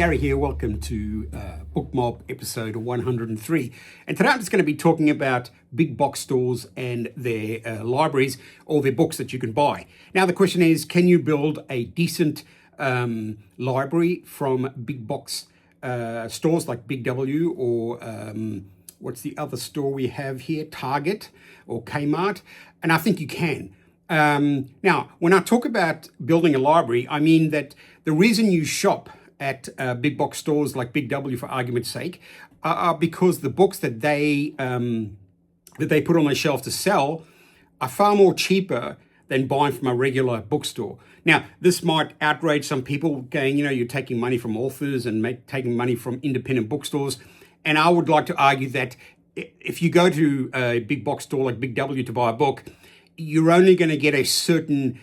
Gary here. Welcome to BookMob episode 103. And today I'm just going to be talking about big box stores and their libraries or their books that you can buy. Now the question is, can you build a decent library from big box stores like Big W or what's the other store we have here, Target or Kmart? And I think you can. Now, when I talk about building a library, I mean that the reason you shop at big box stores like Big W, for argument's sake, are because the books that they put on their shelf to sell are far more cheaper than buying from a regular bookstore. Now, this might outrage some people, going, you're taking money from authors and taking money from independent bookstores. And I would like to argue that if you go to a big box store like Big W to buy a book, you're only going to get a certain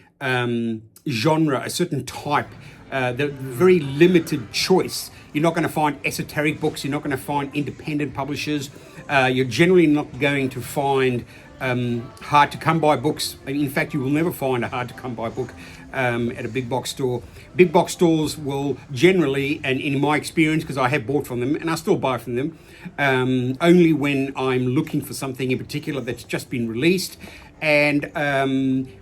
genre, a certain type, the very limited choice. You're not going to find esoteric books. You're not going to find independent publishers. You're generally not going to find hard to come by books. In fact, you will never find a hard to come by book at a big box store. Big box stores will generally, and in my experience, because I have bought from them and I still buy from them, only when I'm looking for something in particular that's just been released. And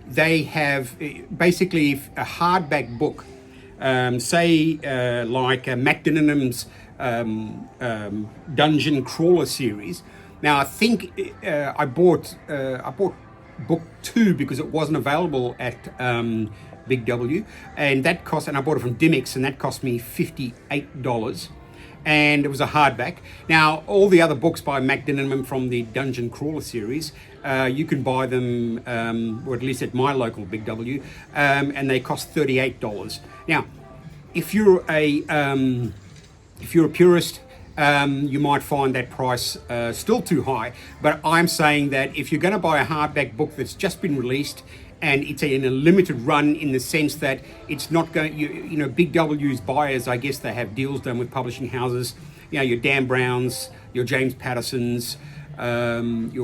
they have basically a hardback book, say like Mac Dinenham's Dungeon Crawler series. Now I think I bought book 2 because it wasn't available at Big W, and that cost, and I bought it from Dimmix, and that cost me $58. And it was a hardback. Now, all the other books by Mac Dinenham from the Dungeon Crawler series, you can buy them, or at least at my local Big W, and they cost $38. Now, if you're a purist, you might find that price still too high. But I'm saying that if you're going to buy a hardback book that's just been released, and it's in a limited run in the sense that it's not going, Big W's buyers, I guess they have deals done with publishing houses, your Dan Browns, your James Pattersons, is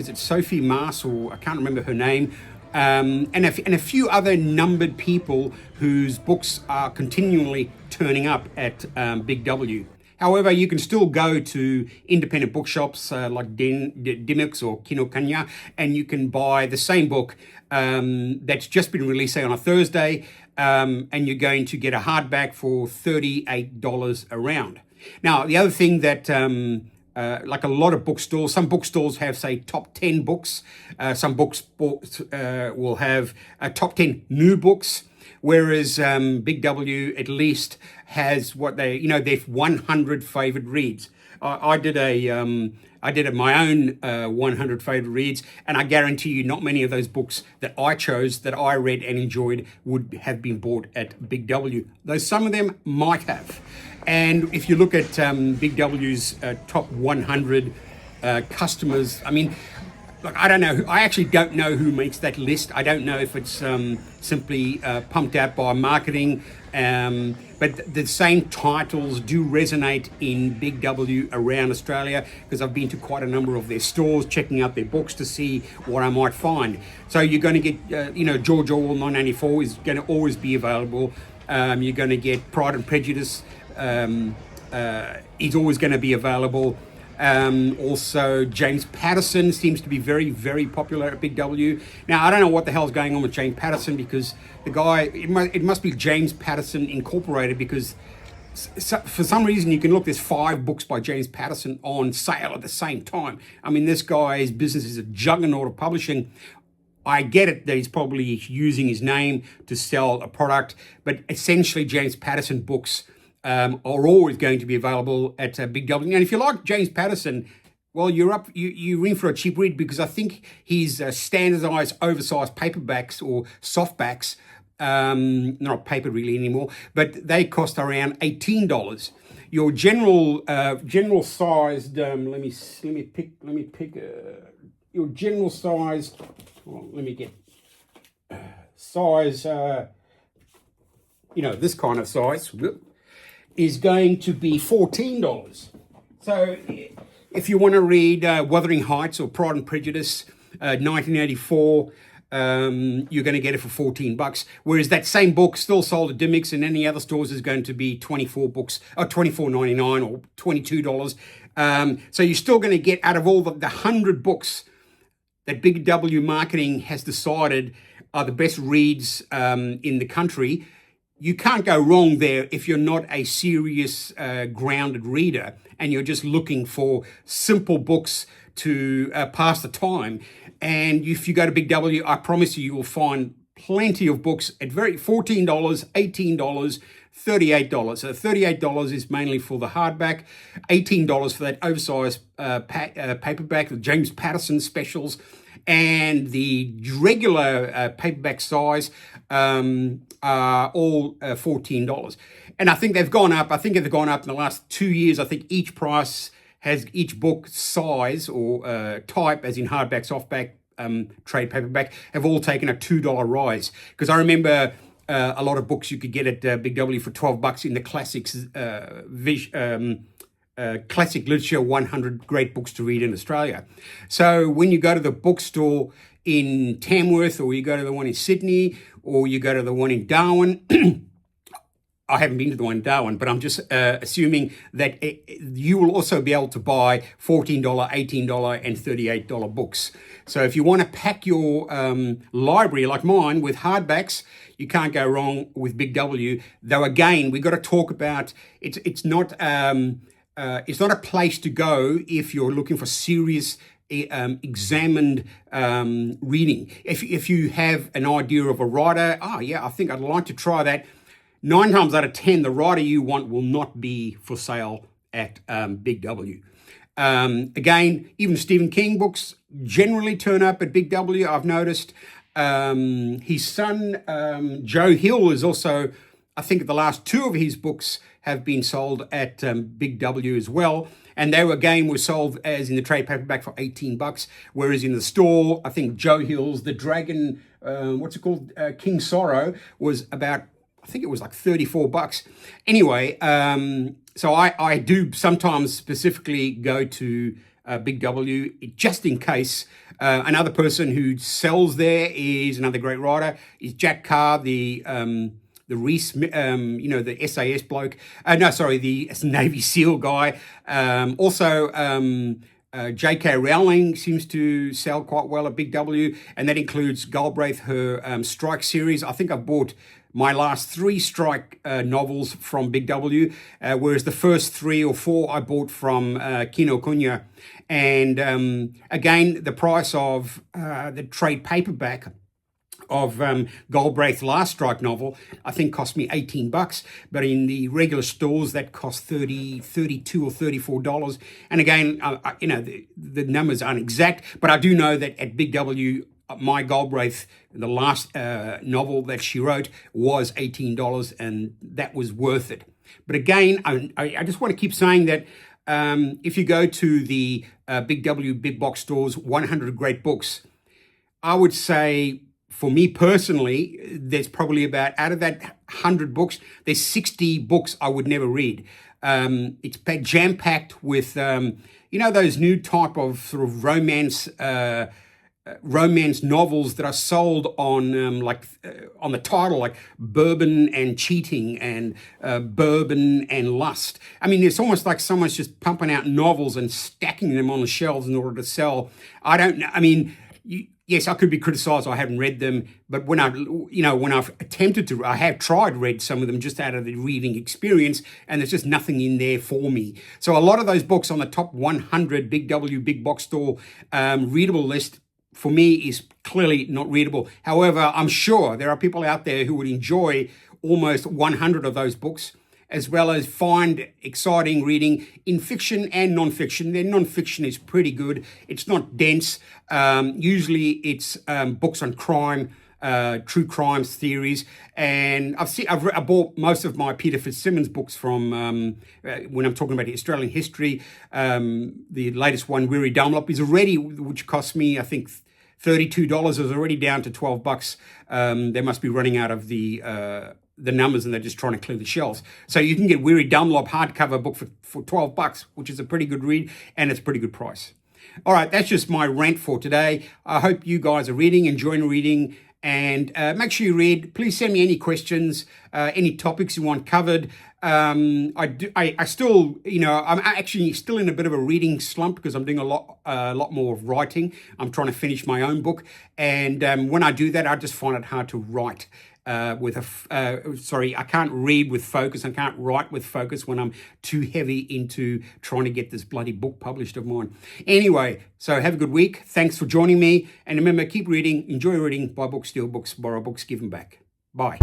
it Sophie Mars, or I can't remember her name, and a few other numbered people whose books are continually turning up at Big W. However, you can still go to independent bookshops like Dimmix or Kinokuniya, and you can buy the same book that's just been released, say, on a Thursday, and you're going to get a hardback for $38 around. Now, the other thing that, like a lot of bookstores, some bookstores have, say, top 10 books. Some bookstores will have top 10 new books. Whereas Big W at least has what their 100 favorite reads. I did my own 100 favorite reads, and I guarantee you, not many of those books that I chose, that I read and enjoyed, would have been bought at Big W. Though some of them might have. And if you look at Big W's top 100 customers, I mean, look, I don't know. I actually don't know who makes that list. I don't know if it's simply pumped out by marketing, but the same titles do resonate in Big W around Australia, because I've been to quite a number of their stores, checking out their books to see what I might find. So you're going to get, George Orwell 1984 is going to always be available. You're going to get Pride and Prejudice is always going to be available. Also, James Patterson seems to be very, very popular at Big W. Now, I don't know what the hell's going on with James Patterson, because the guy, it must be James Patterson Incorporated, because for some reason you can look, there's 5 books by James Patterson on sale at the same time. I mean, this guy's business is a juggernaut of publishing. I get it that he's probably using his name to sell a product, but essentially James Patterson books are always going to be available at Big W. And if you like James Patterson, well, you're in for a cheap read, because I think his standardized, oversized paperbacks or softbacks, not paper really anymore, but they cost around $18. Your general sized, your general sized. Well, let me get size. This kind of size is going to be $14. So if you want to read Wuthering Heights or Pride and Prejudice, 1984, you're going to get it for 14 bucks. Whereas that same book still sold at Dymocks and any other stores is going to be 24 books or $24.99 or $22. So you're still going to get out of all the 100 books that Big W Marketing has decided are the best reads in the country. You can't go wrong there if you're not a serious, grounded reader and you're just looking for simple books to pass the time. And if you go to Big W, I promise you will find plenty of books at $14, $18, $38. So $38 is mainly for the hardback, $18 for that oversized paperback, the James Patterson specials, and the regular paperback size are all $14. And I think they've gone up. I think they've gone up in the last 2 years. I think each book size or type, as in hardback, softback, trade paperback, have all taken a $2 rise. Because I remember a lot of books you could get at Big W for $12 in the classics, classic literature 100 great books to read in Australia. So when you go to the bookstore in Tamworth, or you go to the one in Sydney, or you go to the one in Darwin, I haven't been to the one in Darwin, but I'm just assuming that you will also be able to buy $14, $18, and $38 books. So if you want to pack your library like mine with hardbacks, you can't go wrong with Big W. Though again, we've got to talk about it's not a place to go if you're looking for serious examined reading. If you have an idea of a writer, I think I'd like to try that. 9 times out of 10, the writer you want will not be for sale at Big W. Again, even Stephen King books generally turn up at Big W, I've noticed. His son, Joe Hill, is also, I think the last 2 of his books have been sold at Big W as well. And they were sold as in the trade paperback for $18, whereas in the store, I think Joe Hill's The Dragon, King Sorrow, was about, I think it was like $34. Anyway, so I do sometimes specifically go to Big W just in case. Another person who sells there is another great writer, is Jack Carr, the Reese, the SAS bloke. The Navy SEAL guy. Also, J.K. Rowling seems to sell quite well at Big W, and that includes Galbraith, her Strike series. I think I've bought my last 3 Strike novels from Big W, whereas the first 3 or 4 I bought from Kinokuniya. And again, the price of the trade paperback of Galbraith's last Strike novel, I think cost me $18, but in the regular stores that cost $32 or $34. And again, the numbers aren't exact, but I do know that at Big W, my Galbraith, the last novel that she wrote, was $18, and that was worth it. But again, I just want to keep saying that if you go to the Big W big box stores, 100 great books, I would say, for me personally, there's probably about, out of that 100 books, there's 60 books I would never read. It's jam-packed with, those new type of sort of romance novels that are sold on on the title, like Bourbon and Cheating and Bourbon and Lust. I mean, it's almost like someone's just pumping out novels and stacking them on the shelves in order to sell. I don't know. I mean, yes, I could be criticized. I haven't read them, but when I've attempted to, I have read some of them just out of the reading experience, and there's just nothing in there for me. So a lot of those books on the top 100 Big W big box store readable list, for me, is clearly not readable. However, I'm sure there are people out there who would enjoy almost 100 of those books, as well as find exciting reading in fiction and non-fiction. Their non-fiction is pretty good. It's not dense. Usually it's books on crime, true crimes theories. And I bought most of my Peter Fitzsimmons books from, when I'm talking about Australian history, the latest one, Weary Dunlop, which cost me, I think, $32, is already down to $12. They must be running out of the numbers, and they're just trying to clear the shelves. So you can get Weary Dunlop hardcover book for $12, which is a pretty good read, and it's a pretty good price. All right, that's just my rant for today. I hope you guys are reading, enjoying reading, and make sure you read. Please send me any questions, any topics you want covered. I still, I'm actually still in a bit of a reading slump because I'm doing a lot more of writing. I'm trying to finish my own book, and when I do that, I just find it hard to write. I can't read with focus. I can't write with focus when I'm too heavy into trying to get this bloody book published of mine. Anyway, so have a good week. Thanks for joining me. And remember, keep reading, enjoy reading, buy books, steal books, borrow books, give them back. Bye.